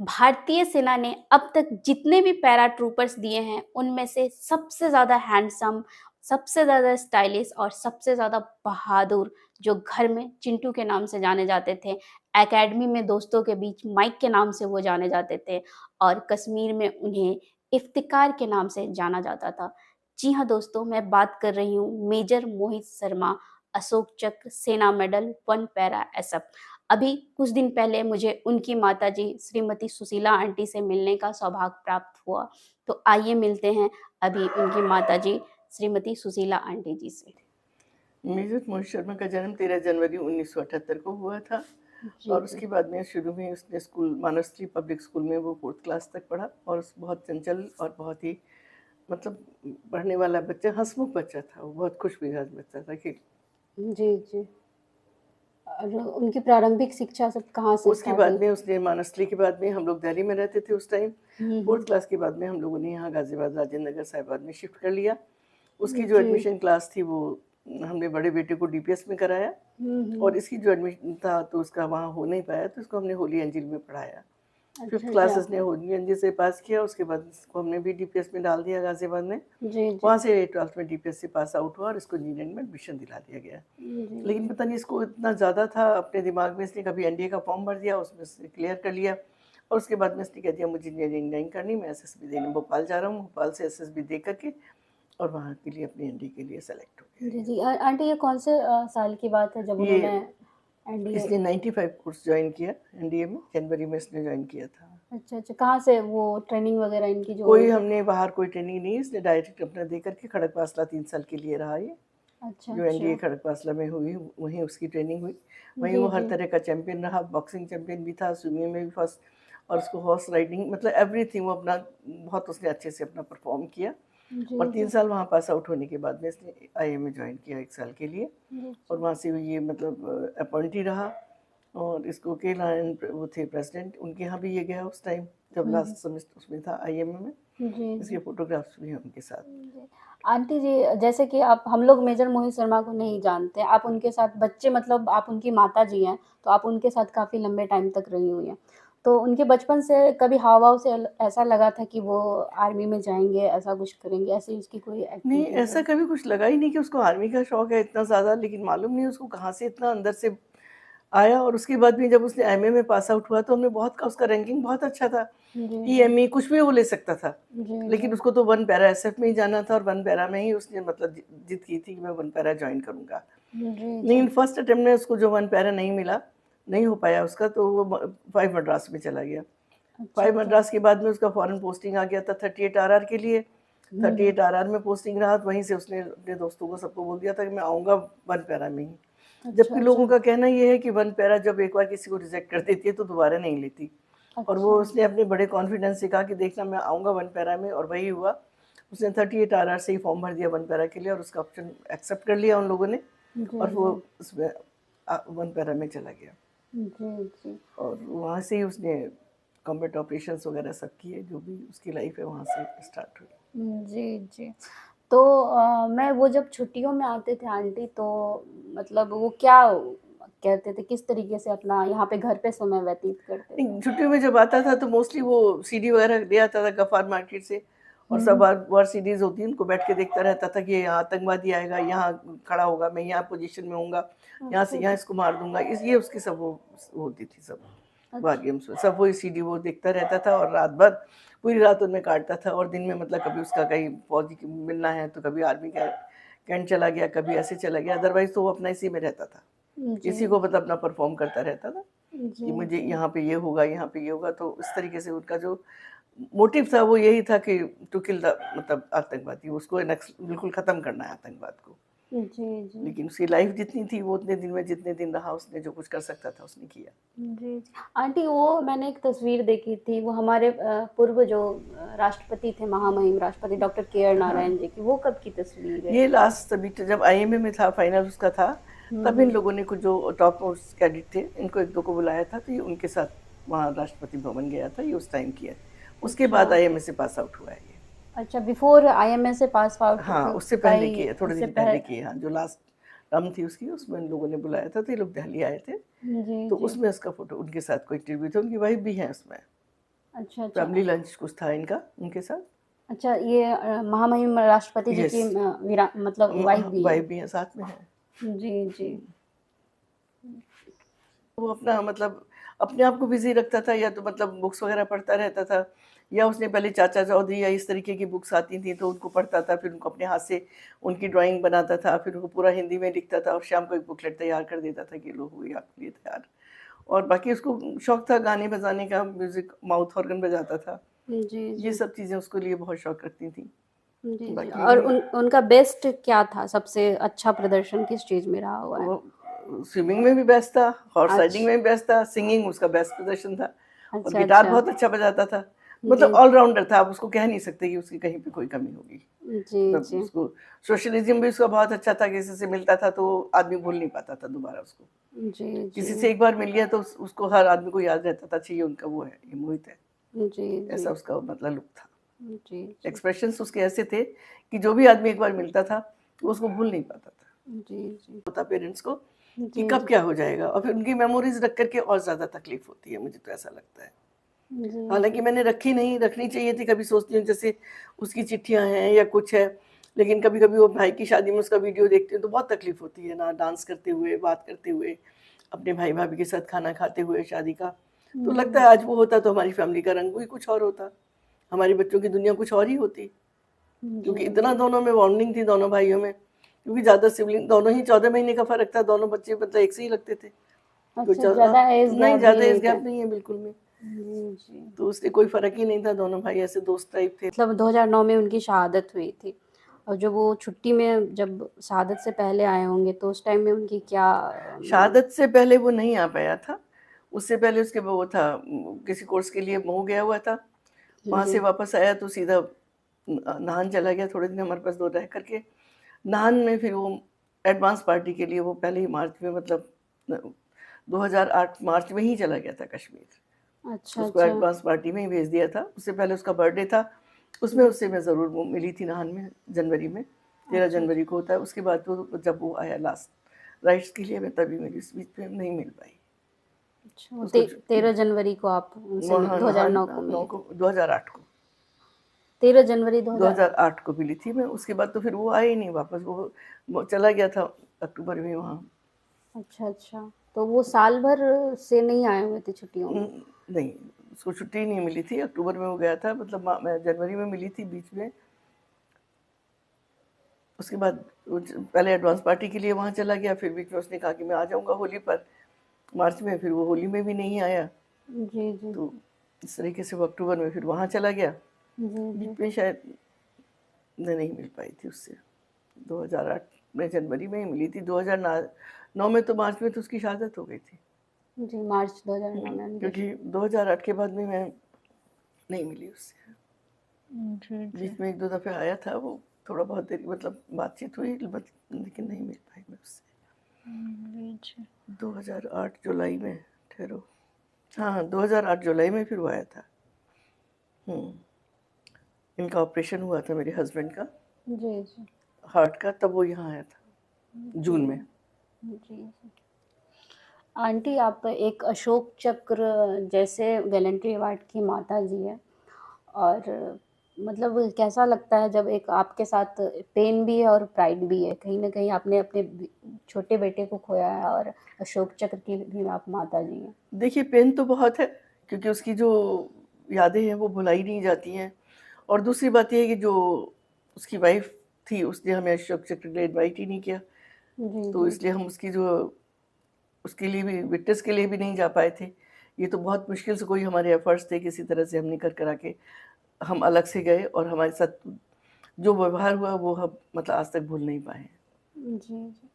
भारतीय सेना ने अब तक जितने भी पैरा ट्रूपर्स दिए हैं, उनमें से सबसे ज़्यादा हैंडसम, सबसे ज़्यादा स्टाइलिश और सबसे ज़्यादा बहादुर, जो घर में चिंटू के नाम से जाने जाते थे, एकेडमी में दोस्तों के बीच माइक के नाम से वो जाने जाते थे और कश्मीर में उन्हें इफ्तिकार के नाम से जाना जाता था। जी हाँ दोस्तों, मैं बात कर रही हूँ मेजर मोहित शर्मा, अशोक चक्र, सेना मेडल, 1 पैरा एसएफ। अभी कुछ दिन पहले मुझे उनकी माताजी श्रीमती सुशीला आंटी से मिलने का सौभाग्य प्राप्त हुआ। तो आइए मिलते हैं अभी उनकी माताजी श्रीमती सुशीला आंटी जी से। मेजर मोहित शर्मा का जन्म 13 जनवरी 1978 को हुआ था जी, और जी। उसके बाद में शुरू में उसने स्कूल मानसश्री पब्लिक स्कूल में वो 4th क्लास तक पढ़ा और बहुत चंचल और बहुत ही मतलब पढ़ने वाला बच्चा, हंसमुख बच्चा था। वो बहुत खुश मिजाज बच्चा था कि जी, जी। और उनकी प्रारंभिक शिक्षा सब कहाँ से उसके स्टार्ट बाद हुई? में उसने मानसश्री के बाद में हम लोग दिल्ली में रहते थे उस टाइम। हुँ, 4th हुँ। क्लास के बाद में हम लोगों ने यहाँ गाज़ियाबाद राजेंद्र नगर साहिबाद में शिफ्ट कर लिया। उसकी जो जी। एडमिशन क्लास थी वो हमने बड़े बेटे को डीपीएस में कराया हुँ, और हुँ। इसकी जो एडमिशन था तो उसका वहाँ हो नहीं पाया, तो इसको हमने होली एंजिल में पढ़ाया। अच्छा, 5th अच्छा। क्लास इसने होली एंजिल से पास किया, उसके बाद इसको हमने भी डीपीएस में डाल दिया गाज़ियाबाद में। जी, जी। वहाँ से 12th में डीपीएस से पास आउट हुआ और इसको इंजीनियरिंग में एडमिशन दिला दिया गया। जी, लेकिन जी। पता नहीं इसको इतना ज़्यादा था अपने दिमाग में, इसने कभी एनडीए का फॉर्म भर दिया, उसमें से क्लियर कर लिया और उसके बाद में इसने कह दिया मुझे इंजीनियरिंग नहीं करनी, मैं एसएसबी देने भोपाल जा रहा हूँ। भोपाल से एसएसबी दे करके और वहाँ के लिए अपनी एनडीए के लिए सेलेक्ट हो गया जी, ये। जी। आंटी ये कौन से साल की बात है जब ये उन्होंने एनडीए। इसने 95 कोर्स जॉइन किया एनडीए में, जनवरी में इसने जॉइन किया था। अच्छा, अच्छा। कहाँ से वो ट्रेनिंग वगैरह इनकी जो हुई कोई थी? हमने बाहर कोई ट्रेनिंग नहीं, इसने डायरेक्ट अपना दे करके खड़गवासला 3 साल के लिए रहा ये। अच्छा, जो एनडीए अच्छा। खड़गवासला में हुई वहीं उसकी ट्रेनिंग हुई। वहीं जी, वो हर जी। तरह का चैंपियन रहा, बॉक्सिंग चैंपियन भी था, स्विमिंग में भी फर्स्ट और उसको हॉर्स राइडिंग मतलब एवरीथिंग वो अपना बहुत उसने अच्छे से अपना परफॉर्म किया। जी, और 3 जी। साल वहाँ पास आउट होने के बाद में इसने आईएम में ज्वाइन किया 1 साल के लिए जी, और जी। वहाँ से ये मतलब अपॉइंटी रहा और इसको के नारायण वो थे प्रेसिडेंट, उनके यहाँ भी ये गया उस टाइम जब हुँ, हुँ। लास्ट सेमेस्टर उसमें था आईएम में। जी, इसके जी। फोटोग्राफ्स भी हैं उनके साथ। जी। आंटी जी, जैसे कि आप हम लोग मेजर मोहित शर्मा को नहीं जानते, आप उनके साथ बच्चे मतलब आप उनकी माताजी हैं, तो आप उनके साथ काफ़ी लंबे टाइम तक रही हुई हैं। तो उनके बचपन से कभी हाव-भाव से ऐसा लगा था कि वो आर्मी में जाएँगे, ऐसा कुछ करेंगे, ऐसी उसकी कोई नहीं, एक्टिविटी ऐसा वगैरह? कभी कुछ लगा ही नहीं कि उसको आर्मी का शौक है इतना ज़्यादा, लेकिन मालूम नहीं उसको कहाँ से इतना अंदर से आया और उसके बाद भी जब उसने एमए में पास आउट हुआ तो हमने बहुत का उसका रैंकिंग बहुत अच्छा था। जी, जी। ईएमई कुछ भी वो ले सकता था। जी, जी। लेकिन उसको तो 1 पैरा एसएफ में ही जाना था और 1 पैरा में ही उसने मतलब जिद की थी कि मैं 1 पैरा जॉइन करूँगा। जी, जी। लेकिन फर्स्ट अटेम्प्ट में उसको जो 1 पैरा नहीं मिला, नहीं हो पाया उसका, तो वो 5 मद्रास में चला गया। अच्छा, 5 अच्छा। मद्रास के बाद में उसका फॉरेन पोस्टिंग आ गया था 38 आरआर के लिए। हुँ, हुँ। 38 आरआर में पोस्टिंग रहा, तो वहीं से उसने अपने दोस्तों को सबको बोल दिया था कि मैं आऊँगा 1 पैरा में ही। अच्छा, जबकि लोगों अच्छा। का कहना ये है कि 1 पैरा जब एक बार किसी को रिजेक्ट कर देती है तो दोबारा नहीं लेती। और वो अच्छा। उसने अपने बड़े कॉन्फिडेंस से कहा कि देखना मैं आऊँगा 1 पैरा में और वही हुआ। उसने 38 आरआर से ही फॉर्म भर दिया 1 पैरा के लिए और उसका ऑप्शन एक्सेप्ट कर लिया उन लोगों ने जी, और वो जी। उसमें 1 पैरा में चला गया। जी, जी। और वहाँ से ही उसने कॉम्बैट ऑपरेशंस वगैरह सब किए, जो भी उसकी लाइफ है वहाँ से स्टार्ट हुई। जी, जी। तो मैं वो जब छुट्टियों में आते थे आंटी तो मतलब वो क्या कहते थे, किस तरीके से अपना यहाँ पे घर पे समय व्यतीत करते थे? नहीं, छुट्टियों में जब आता था तो मोस्टली वो सीडी वगैरह ले आता था गफ़ार मार्केट से और सब हुँ। वार वार सीरीज़ होती है, उनको बैठ के देखता रहता था कि यहाँ आतंकवादी आएगा, यहाँ खड़ा होगा, मैं यहाँ पोजीशन में होऊँगा, यहाँ अच्छा, से यहाँ अच्छा। इसको मार दूँगा। इस ये उसकी सब वो होती थी सब वार अच्छा। गेम्स में, सब वही सीडी वो देखता रहता था और रात भर पूरी रात उनमें काटता था और दिन में मतलब कभी उसका कहीं फौजी की मिलना है तो कभी आर्मी का कैंट चला गया, कभी ऐसे चला गया, अदरवाइज़ तो वो अपना इसी में रहता था। जी, इसी को जी। मतलब अपना परफ़ॉर्म करता रहता था। जी, कि मुझे जी। यहाँ पे ये होगा, यहाँ पे ये होगा, तो इस तरीके से उनका जो मोटिव था वो यही था कि टू किल द मतलब आतंकवादी, उसको नक्स बिल्कुल ख़त्म करना है आतंकवाद को। जी, जी। लेकिन उसकी लाइफ़ जितनी थी वो उतने दिन में जितने दिन रहा उसने जो कुछ कर सकता था उसने किया। जी, जी। आंटी वो मैंने एक तस्वीर देखी थी, वो हमारे पूर्व जो राष्ट्रपति थे, महामहिम राष्ट्रपति डॉक्टर के.आर. हाँ, नारायण जी की, वो कब की तस्वीर है? ये लास्ट सबमिट जब आईएमए में था, फाइनल उसका था, हुँ, तब इन हुँ। लोगों ने कुछ जो टॉप मोस्ट कैडेट थे, इनको 1-2 को बुलाया था, तो ये उनके साथ वहाँ राष्ट्रपति भवन गया था, ये उस टाइम किया। उसके अच्छा। बाद आईएमए से पास आउट हुआ है ये। अच्छा, बिफ़ोर आईएमए से पास आउट हाँ, उससे का पहले ही किए, थोड़े उससे दिन पह पहले किए, हाँ, जो लास्ट टर्म थी उसकी, उसमें इन लोगों ने बुलाया था, तो ये लोग दिल्ली आए थे, जी, तो जी। उसमें उसका फ़ोटो उनके साथ कोई इंटरव्यू था, उनकी वाइफ़ भी है उसमें। अच्छा, अच्छा। फैमिली लंच कुछ था इनका उनके साथ। अच्छा, ये महामहिम राष्ट्रपति जी की यस, मतलब वाइफ़ भी हैं। वाइफ भी है, साथ में है। जी, जी। हुँ। वो अपना मतलब अपने आप को बिज़ी रखता था, या तो मतलब बुक्स वग़ैरह पढ़ता रहता था, या उसने पहले चाचा चौधरी या इस तरीके की बुक्स आती थी तो उनको पढ़ता था, फिर उनको अपने हाथ से उनकी ड्राइंग बनाता था, फिर उनको पूरा हिंदी में लिखता था और शाम को एक बुकलेट तैयार कर देता था कि लो हो गई आपके लिए तैयार। और बाकी उसको शौक था गाने बजाने का, म्यूज़िक माउथ ऑर्गन बजाता था। जी, ये जी। सब चीज़ें उसके लिए बहुत शौक रखती थीं। जी, जी। बाकी और यही उनका बेस्ट क्या था? सबसे अच्छा प्रदर्शन किस चीज़ में रहा हुआ है? वो स्विमिंग में भी बेस्ट था, हॉर्स राइडिंग में भी बेस्ट था, सिंगिंग उसका बेस्ट प्रदर्शन था, और अच्छा, गिटार अच्छा। बहुत अच्छा बजाता था। मतलब जी, ऑल-राउंडर था, आप उसको कह नहीं सकते कि उसकी कहीं पे कोई कमी होगी। जी, मतलब जी। उसको सोशलिज़्म भी उसका बहुत अच्छा था, किसी से मिलता था तो आदमी भूल नहीं पाता था दोबारा उसको। जी, जी। किसी से एक बार मिल गया तो उसको हर आदमी को याद रहता था, अच्छा ये उनका वो है, ये मोहित है। जी, जी। ऐसा उसका मतलब लुक था। जी, जी। एक्सप्रेशंस उसके ऐसे थे कि जो भी आदमी एक बार मिलता था, वो उसको भूल नहीं पाता था। जी, जी। होता पेरेंट्स को कि जी, कब जी। क्या हो जाएगा, और फिर उनकी मेमोरीज़ रख कर के और ज़्यादा तकलीफ़ होती है, मुझे तो ऐसा लगता है। जी, हालाँकि जी। मैंने रखी नहीं, रखनी चाहिए थी, कभी सोचती हूँ जैसे उसकी चिट्ठियाँ हैं या कुछ है, लेकिन कभी-कभी वो भाई की शादी में उसका वीडियो देखती हूँ तो बहुत तकलीफ़ होती है ना, डांस करते हुए, बात करते हुए, अपने भाई-भाभी के साथ खाना खाते हुए शादी का। तो लगता जी, है आज वो होता तो हमारी फ़ैमिली का रंग ही कुछ और होता, हमारे बच्चों की दुनिया कुछ और ही होती। जी, क्योंकि इतना जी। दोनों में बॉन्डिंग थी दोनों भाइयों में, क्योंकि ज़्यादा सिबलिंग दोनों ही 14 महीने का फ़र्क था, दोनों बच्चे मतलब एक से ही लगते थे। कोई अच्छा, ज़्यादा ज़्यादा एज नहीं, गैप भी ज़्यादा नहीं एज था। गैप नहीं है बिल्कुल भी। जी, जी। तो उससे कोई फ़र्क ही नहीं था, दोनों भाई ऐसे दोस्त टाइप थे। मतलब 2009 में उनकी शहादत हुई थी और जब वो छुट्टी में जब शहादत से पहले आए होंगे तो उस टाइम में उनकी क्या शहादत से पहले वो नहीं आ पाया था, उससे पहले उसके वो था किसी कोर्स के लिए मऊ गया हुआ था, वहाँ जी। से वापस आया तो सीधा नाहन चला गया, थोड़े दिन हमारे पास 2 रह कर के। नाहन में फिर वो एडवांस पार्टी के लिए वो पहले ही मार्च में मतलब 2008 मार्च में ही चला गया था कश्मीर। अच्छा, उसको अच्छा। एडवांस पार्टी में ही भेज दिया था, उससे पहले उसका बर्थडे था, उसमें उससे मैं ज़रूर वो मिली थी नाहन में जनवरी में, 13 अच्छा, जनवरी को होता है। उसके बाद तो जब वो आया लास्ट राइट्स के लिए मैं तभी मिली, इस बीच में नहीं मिल पाई। अच्छा। वो उसको 13 जनवरी को आप उनसे वहाँ 2009 को नाहन 9 मिली को थी। 2008 को 13 जनवरी 2000। 2008 को मिली थी मैं, उसके बाद तो फिर वो आया ही नहीं वापस, वो चला गया था अक्टूबर में वहाँ। अच्छा, अच्छा। तो वो साल भर से नहीं आए हुए थे छुट्टियों में? नहीं, उसको छुट्टी ही नहीं मिली थी, अक्टूबर में वो गया था, मतलब मैं जनवरी में मिली थी बीच में। उसके बाद वो पहले एडवांस पार्टी के लिए वहाँ चला गया, फिर बीच में उसने कहा कि मैं आ जाऊँगा होली पर, मार्च में, फिर वो होली में भी नहीं आया। जी, जी। तो इस तरीके से वो अक्टूबर में फिर वहाँ चला गया। जी, जी। बीच में शायद मैं नहीं मिल पाई थी उससे। 2008 में जनवरी में ही मिली थी, 2009 में तो मार्च में तो उसकी शहादत हो गई थी। जी, मार्च 2009 में उनकी क्योंकि 2008 के बाद में मैं नहीं मिली उससे। जी, जी। बीच में 1-2 दफ़े आया था वो, थोड़ा बहुत देर मतलब बातचीत हुई लेकिन नहीं मिल पाई मैं उससे। जी, जी। 2008 जुलाई में, ठहरो, हाँ, 2008 जुलाई में फिर वो आया था। हुँ, इनका ऑपरेशन हुआ था मेरे हस्बैंड का, जी, जी। हार्ट का, तब वो यहाँ आया था, जी, जून में। जी, जी। आंटी आप एक अशोक चक्र जैसे वैलेंट्री अवार्ड की माता जी हैं और मतलब कैसा लगता है जब एक आपके साथ पेन भी है और प्राइड भी है। कहीं न कहीं आपने अपने छोटे बेटे को खोया है और अशोक चक्र की भी आप माता जी हैं। देखिए पेन तो बहुत है, क्योंकि उसकी जो यादें हैं वो भुलाई नहीं जाती हैं, और दूसरी बात ये है कि जो उसकी वाइफ़ थी उसने हमें अशोक चक्र के लिए इनवाइट ही नहीं किया, जी, तो जी। इसलिए हम उसकी जो उसके लिए भी विटनेस के लिए भी नहीं जा पाए थे। ये तो बहुत मुश्किल से कोई हमारे एफर्ट्स थे, किसी तरह से हमने कर करा के हम अलग से गए, और हमारे साथ जो व्यवहार हुआ वो हम मतलब आज तक भूल नहीं पाए हैं। जी, जी।